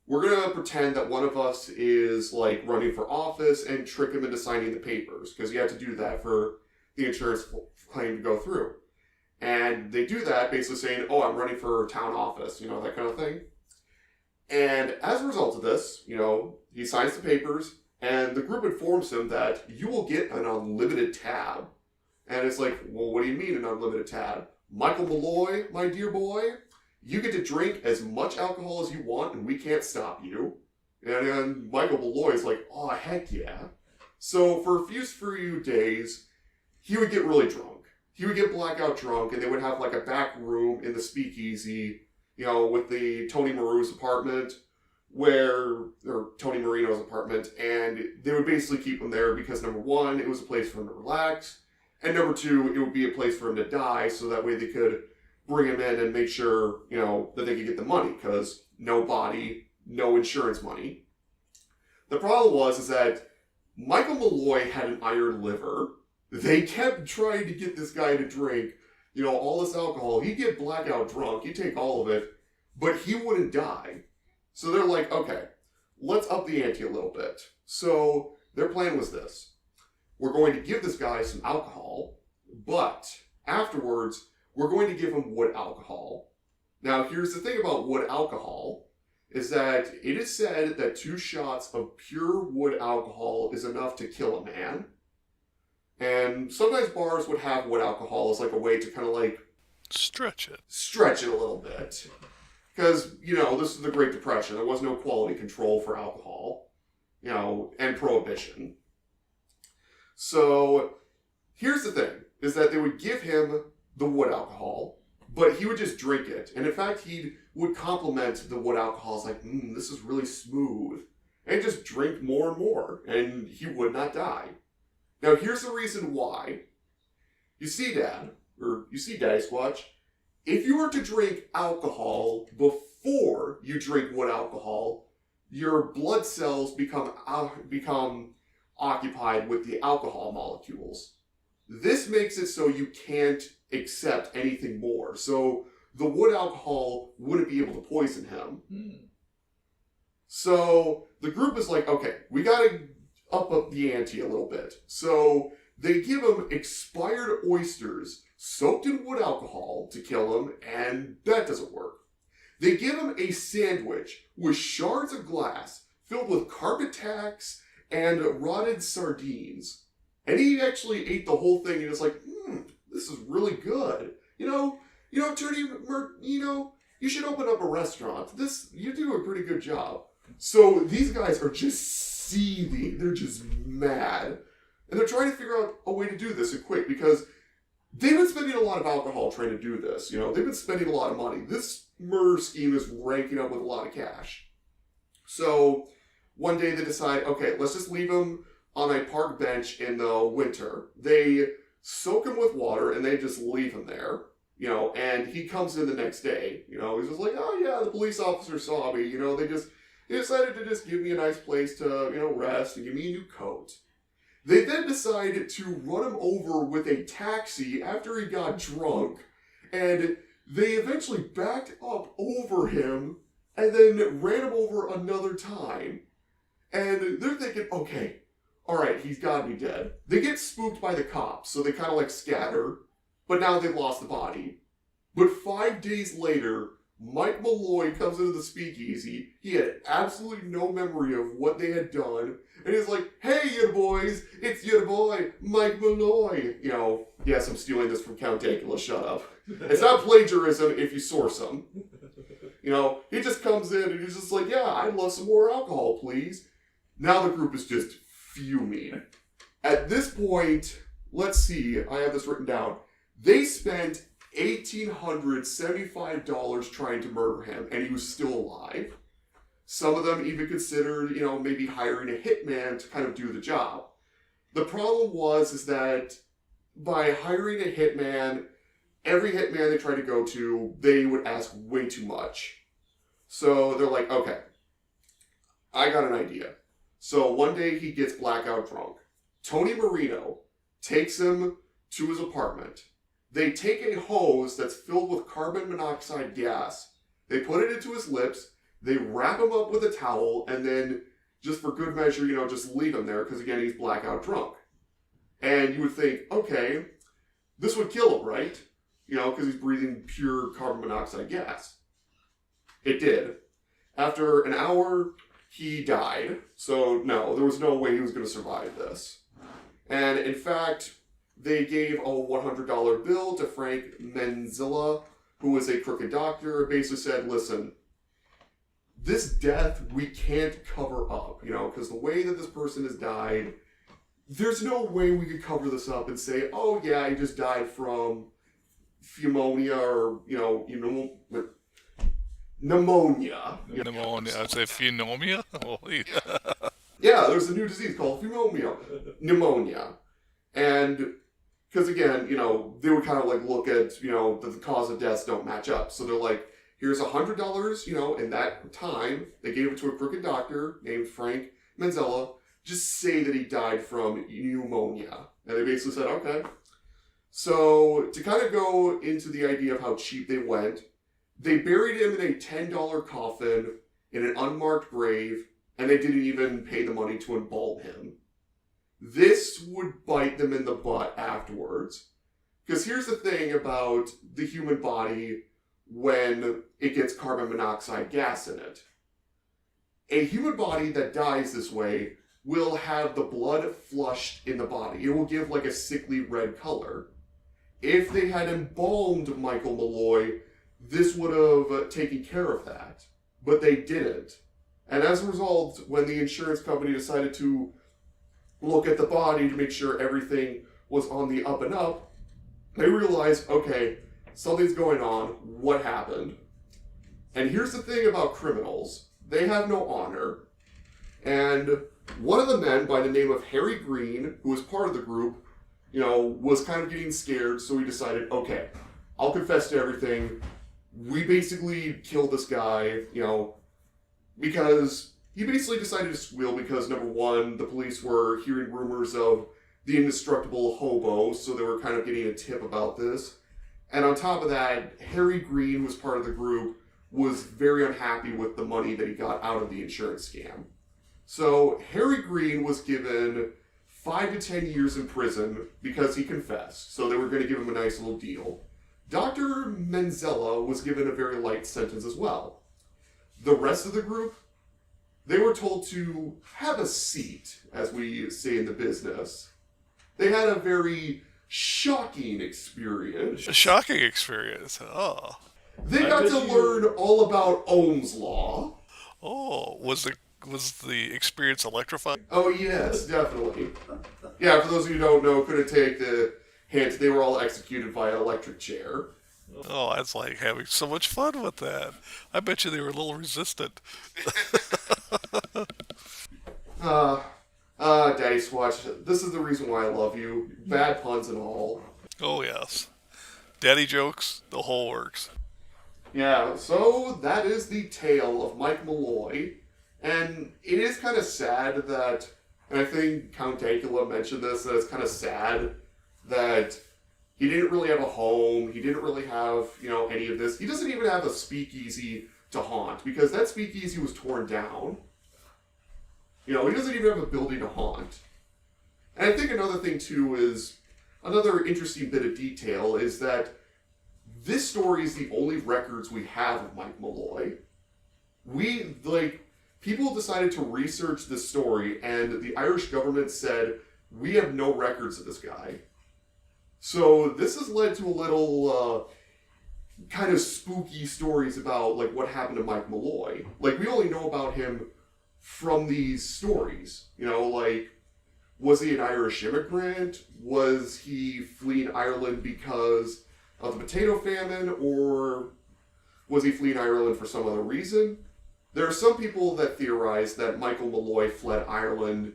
Speaker 3: We're going to pretend that one of us is, like, running for office and trick him into signing the papers, because you have to do that for the insurance claim to go through. And they do that basically saying, oh, I'm running for town office, that kind of thing. And as a result of this, he signs the papers, and the group informs him that you will get an unlimited tab. And it's like, well, what do you mean an unlimited tab? Michael Malloy, my dear boy, you get to drink as much alcohol as you want, and we can't stop you. And then Michael Malloy's like, oh, heck yeah. So for a few days, he would get really drunk. He would get blackout drunk, and they would have like a back room in the speakeasy, with the Tony Marino's apartment, and they would basically keep him there because, number one, it was a place for him to relax, and number two, it would be a place for him to die, so that way they could bring him in and make sure, that they could get the money, because no body, no insurance money. The problem is that Michael Malloy had an iron liver. They kept trying to get this guy to drink, all this alcohol. He'd get blackout drunk, he'd take all of it, but he wouldn't die. So they're like, okay, let's up the ante a little bit. So their plan was this. We're going to give this guy some alcohol, but afterwards, we're going to give him wood alcohol. Now, here's the thing about wood alcohol, is that it is said that 2 shots of pure wood alcohol is enough to kill a man. And sometimes bars would have wood alcohol as like a way to kind of like...
Speaker 4: Stretch it
Speaker 3: a little bit. Because, this is the Great Depression. There was no quality control for alcohol, and prohibition. So, here's the thing, is that they would give him the wood alcohol, but he would just drink it. And in fact, he would compliment the wood alcohol as like, this is really smooth. And just drink more and more, and he would not die. Now, here's the reason why. You see, Daddysquatch, if you were to drink alcohol before you drink wood alcohol, your blood cells become occupied with the alcohol molecules. This makes it so you can't accept anything more. So the wood alcohol wouldn't be able to poison him. So the group is like, okay, we gotta up the ante a little bit. So they give him expired oysters soaked in wood alcohol to kill him, and that doesn't work. They give him a sandwich with shards of glass filled with carpet tacks and rotted sardines. And he actually ate the whole thing and was like, this is really good. Tony, you should open up a restaurant. You do a pretty good job. So these guys are just seething. They're just mad. And they're trying to figure out a way to do this and quick, because they've been spending a lot of alcohol trying to do this. They've been spending a lot of money. This murder scheme is ranking up with a lot of cash. So one day they decide, okay, let's just leave him on a park bench in the winter. They soak him with water and they just leave him there, and he comes in the next day. He's just like, oh yeah, the police officer saw me. They decided to just give me a nice place to, rest and give me a new coat. They then decided to run him over with a taxi after he got drunk, and they eventually backed up over him and then ran him over another time. And they're thinking, okay, alright, he's gotta be dead. They get spooked by the cops, so they kind of like scatter, but now they've lost the body. But 5 days later, Mike Malloy comes into the speakeasy. He had absolutely no memory of what they had done. And he's like, hey, you boys, it's your boy, Mike Malloy. Yes, I'm stealing this from Count Dankula, shut up. It's not plagiarism if you source them. He just comes in and he's just like, yeah, I'd love some more alcohol, please. Now the group is just fuming. At this point, let's see, I have this written down. They spent $1,875 trying to murder him, and he was still alive. Some of them even considered, maybe hiring a hitman to kind of do the job. The problem is that by hiring a hitman, every hitman they tried to go to, they would ask way too much. So they're like, okay, I got an idea. So one day he gets blackout drunk. Tony Marino takes him to his apartment. They take a hose that's filled with carbon monoxide gas. They put it into his lips. They wrap him up with a towel, and then, just for good measure, just leave him there, because again, he's blackout drunk. And you would think, okay, this would kill him, right? Because he's breathing pure carbon monoxide gas. It did. After an hour, he died. So, no, there was no way he was going to survive this. And, in fact, they gave a $100 bill to Frank Menzilla, who was a crooked doctor, and basically said, listen, this death we can't cover up, because the way that this person has died, there's no way we could cover this up and say, oh yeah, he just died from pneumonia or, pneumonia.
Speaker 4: Pneumonia. I'd say pneumonia?
Speaker 3: Yeah, there's a new disease called pneumonia. And, because again, they would kind of look at, the cause of deaths don't match up. So they're like, here's $100, in that time, they gave it to a crooked doctor named Frank Menzilla. Just say that he died from pneumonia. And they basically said, okay. So, to kind of go into the idea of how cheap they went, they buried him in a $10 coffin in an unmarked grave, and they didn't even pay the money to embalm him. This would bite them in the butt afterwards. Because here's the thing about the human body when it gets carbon monoxide gas in it. A human body that dies this way will have the blood flushed in the body. It will give a sickly red color. If they had embalmed Michael Malloy, this would have taken care of that. But they didn't. And as a result, when the insurance company decided to look at the body to make sure everything was on the up and up, they realized, okay, something's going on. What happened? And here's the thing about criminals. They have no honor. And one of the men by the name of Harry Green, who was part of the group, was kind of getting scared, so he decided, okay, I'll confess to everything. We basically killed this guy, because he basically decided to squeal because, number one, the police were hearing rumors of the indestructible hobo, so they were kind of getting a tip about this. And on top of that, Harry Green, who was part of the group, was very unhappy with the money that he got out of the insurance scam. So Harry Green was given 5 to 10 years in prison because he confessed, so they were going to give him a nice little deal. Dr. Menzilla was given a very light sentence as well. The rest of the group, they were told to have a seat, as we say in the business. They had a very shocking experience.
Speaker 4: A shocking experience. Oh.
Speaker 3: They got to learn all about Ohm's law.
Speaker 4: Oh, was the experience electrifying?
Speaker 3: Oh yes, definitely. Yeah, for those of you who don't know, couldn't take the hint, they were all executed via electric chair.
Speaker 4: Oh, that's like having so much fun with that. I bet you they were a little resistant.
Speaker 3: Daddysquatch, this is the reason why I love you. Bad puns and all.
Speaker 4: Oh, yes. Daddy jokes, the whole works.
Speaker 3: Yeah, so that is the tale of Mike Malloy. And it is kind of sad that, and I think Count Dankula mentioned this, that it's kind of sad that he didn't really have a home, he didn't really have, any of this. He doesn't even have a speakeasy to haunt, because that speakeasy was torn down. He doesn't even have a building to haunt. And I think another thing, too, is, another interesting bit of detail is that this story is the only records we have of Mike Malloy. People decided to research this story, and the Irish government said, we have no records of this guy. So this has led to a little kind of spooky stories about what happened to Mike Malloy. We only know about him from these stories. Was he an Irish immigrant? Was he fleeing Ireland because of the potato famine? Or was he fleeing Ireland for some other reason? There are some people that theorize that Michael Malloy fled Ireland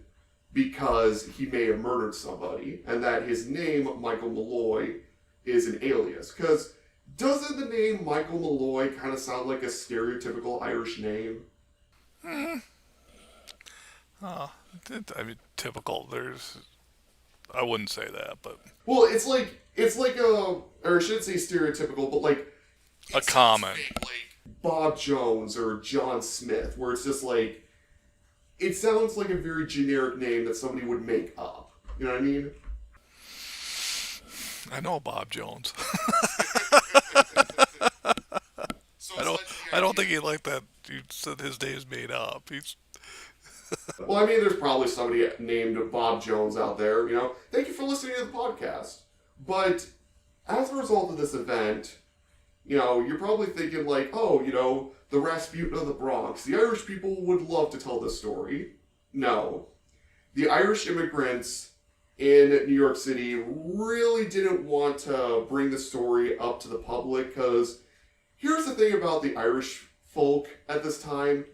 Speaker 3: because he may have murdered somebody, and that his name, Michael Malloy, is an alias. Because doesn't the name Michael Malloy kind of sound like a stereotypical Irish name?
Speaker 4: Oh, typical. There's I wouldn't say that, but
Speaker 3: Well, it's like a, or I shouldn't say stereotypical, but like
Speaker 4: a common.
Speaker 3: like Bob Jones or John Smith, where it's just like it sounds like a very generic name that somebody would make up. You know what I mean?
Speaker 4: I know Bob Jones.
Speaker 3: So
Speaker 4: I don't think he liked that. You said his name is made up. He's
Speaker 3: Well, I mean, there's probably somebody named Bob Jones out there, you know. Thank you for listening to the podcast. But as a result of this event, you know, you're probably thinking like, oh, you know, the Rasputin of the Bronx. The Irish people would love to tell this story. No. The Irish immigrants in New York City really didn't want to bring the story up to the public because here's the thing about the Irish folk at this time.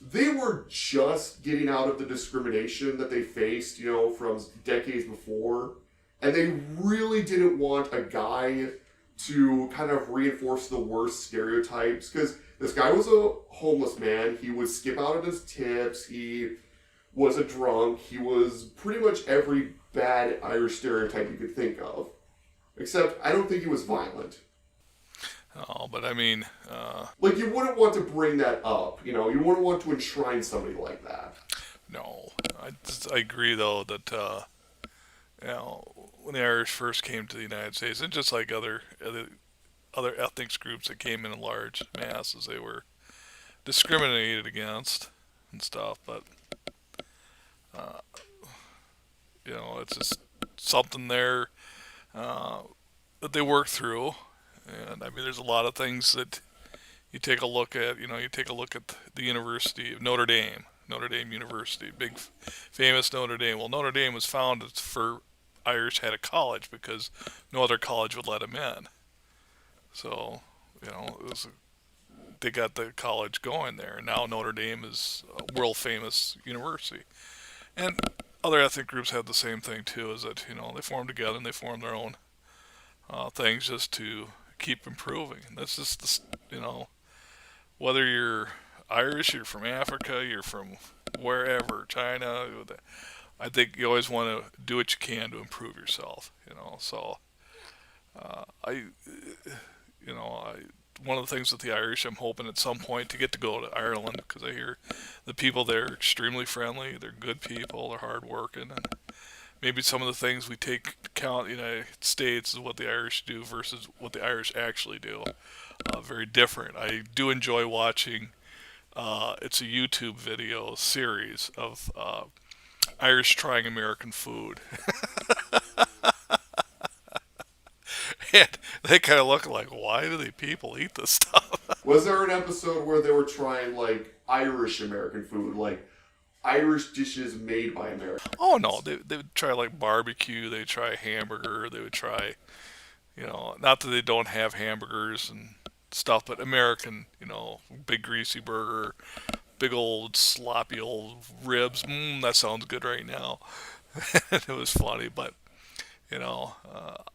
Speaker 3: They were just getting out of the discrimination that they faced, you know, from decades before. And they really didn't want a guy to kind of reinforce the worst stereotypes. Because this guy was a homeless man. He would skip out on his tips. He was a drunk. He was pretty much every bad Irish stereotype you could think of. Except, I don't think he was violent.
Speaker 4: oh, but I mean,
Speaker 3: Like, you wouldn't want to bring that up, you know? You wouldn't want to enshrine somebody like that.
Speaker 4: no. I agree though that you know, when the Irish first came to the United States, and just like other ethnic groups that came in large masses, they were discriminated against and stuff. But you know, it's just something there that they work through. And I mean, there's a lot of things that you take a look at. You know, you take a look at the University of Notre Dame University, big famous Notre Dame. Well, Notre Dame was founded for Irish had a college because no other college would let them in. So, you know, they got the college going there. Now Notre Dame is a world famous university. And other ethnic groups have the same thing too, is that, you know, they form together and they form their own things just to keep improving. And that's just, you know, whether you're Irish, you're from Africa, you're from wherever, China, I think you always want to do what you can to improve yourself, you know. So, one of the things with the Irish, I'm hoping at some point to get to go to Ireland because I hear the people there are extremely friendly, they're good people, they're hardworking, and maybe some of the things we take account in the United States is what the Irish do versus what the Irish actually do. Very different. I do enjoy watching. It's a YouTube video series of Irish trying American food. And they kind of look like, why do the people eat this stuff?
Speaker 3: Was there an episode where they were trying, like, Irish American food? Like, Irish dishes made by Americans?
Speaker 4: Oh, no. They would try, like, barbecue. They would try hamburger. They would try, you know, not that they don't have hamburgers and stuff, but American, you know, big greasy burger, big old sloppy old ribs. That sounds good right now. It was funny, but, you know,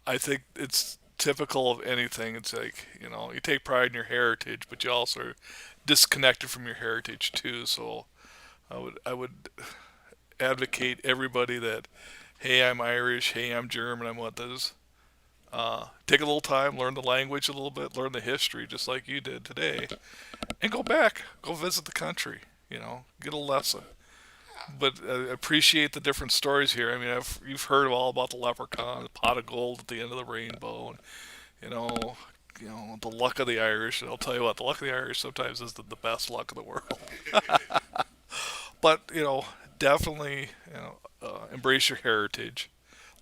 Speaker 4: I think it's typical of anything. It's like, you know, you take pride in your heritage, but you also are disconnected from your heritage too. So I would advocate everybody that, hey, I'm Irish, hey, I'm German, I'm what this. Take a little time, learn the language a little bit, learn the history, just like you did today, and go back, go visit the country. You know, get a lesson. But appreciate the different stories here. I mean, you've heard all about the leprechaun, the pot of gold at the end of the rainbow, and you know, the luck of the Irish. And I'll tell you what, the luck of the Irish sometimes is the best luck in the world. But you know, definitely, you know, embrace your heritage,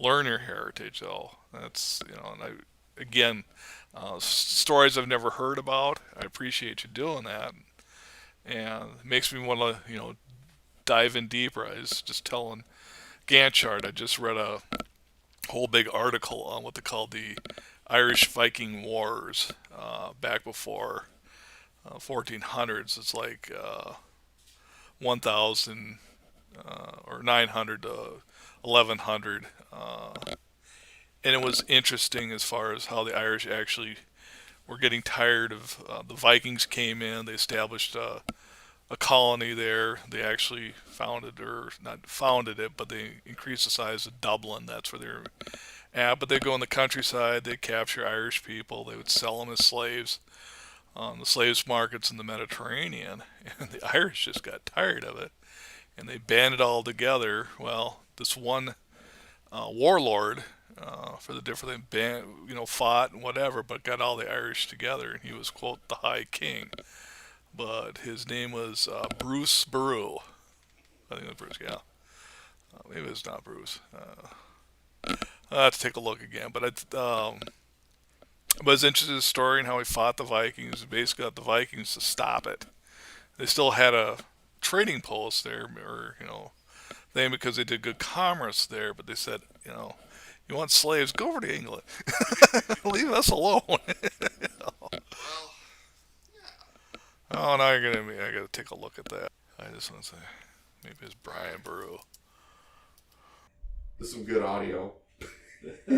Speaker 4: learn your heritage. Though that's, you know, and again, stories I've never heard about. I appreciate you doing that, and it makes me want to, you know, dive in deeper. I was just telling Ghantt Chart, I just read a whole big article on what they call the Irish Viking Wars back before 1400s. It's like 1000 or 900 to 1100. And it was interesting as far as how the Irish actually were getting tired of the Vikings came in. They established a colony there. They actually founded, or not founded it, but they increased the size of Dublin. That's where they're at. But they go in the countryside. They capture Irish people. They would sell them as slaves on the slaves markets in the Mediterranean. And the Irish just got tired of it, and they banded all together. Well, this one warlord for the different band, fought and whatever, but got all the Irish together, and he was, quote, the High King. But his name was Bruce Boru. I think it was Bruce, yeah. Maybe it's not Bruce. I'll have to take a look again. But it's interesting, the story and how he fought the Vikings. Basically got the Vikings to stop it. They still had a trading post there, or, thing, because they did good commerce there, but they said, you want slaves, go over to England. Leave us alone. Oh, now I gotta take a look at that. I just want to say, maybe it's Brian Boru.
Speaker 3: This is some good audio.
Speaker 4: I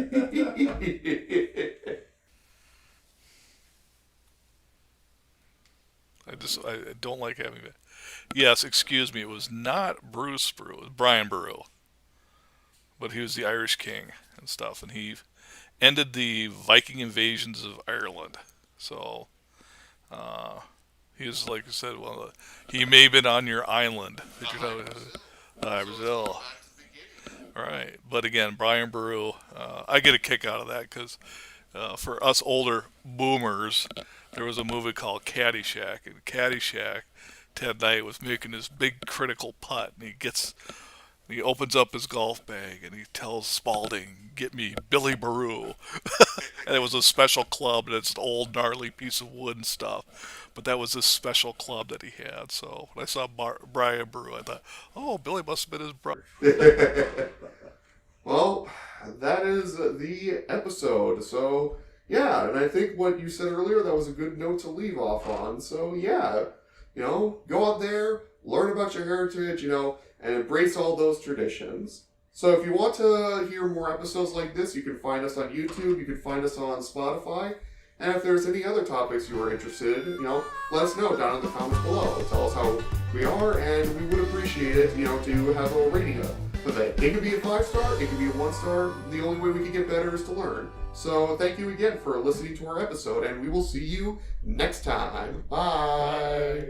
Speaker 4: don't like having it. Yes, excuse me, it was not Bruce Boru, it was Brian Boru. But he was the Irish king and stuff, and he ended the Viking invasions of Ireland. So, he was, like I said, he may have been on your island. Did you know? Hy-Brasil. Right. But again, Brian Boru, I get a kick out of that because for us older boomers, there was a movie called Caddyshack. And Caddyshack, Ted Knight was making this big critical putt, and he opens up his golf bag, and he tells Spalding, get me Billy Boru. And it was a special club, and it's an old, gnarly piece of wood and stuff. But that was this special club that he had. So when I saw Brian Boru, I thought, oh, Billy must have been his brother.
Speaker 3: Well, that is the episode. So, yeah, and I think what you said earlier, that was a good note to leave off on. So, yeah, go out there, learn about your heritage, and embrace all those traditions. So if you want to hear more episodes like this, you can find us on YouTube, you can find us on Spotify, and if there's any other topics you are interested in, let us know down in the comments below. Tell us how we are, and we would appreciate it, to have a rating of it. It could be a 5-star, it could be a 1-star. The only way we can get better is to learn. So thank you again for listening to our episode, and we will see you next time. Bye!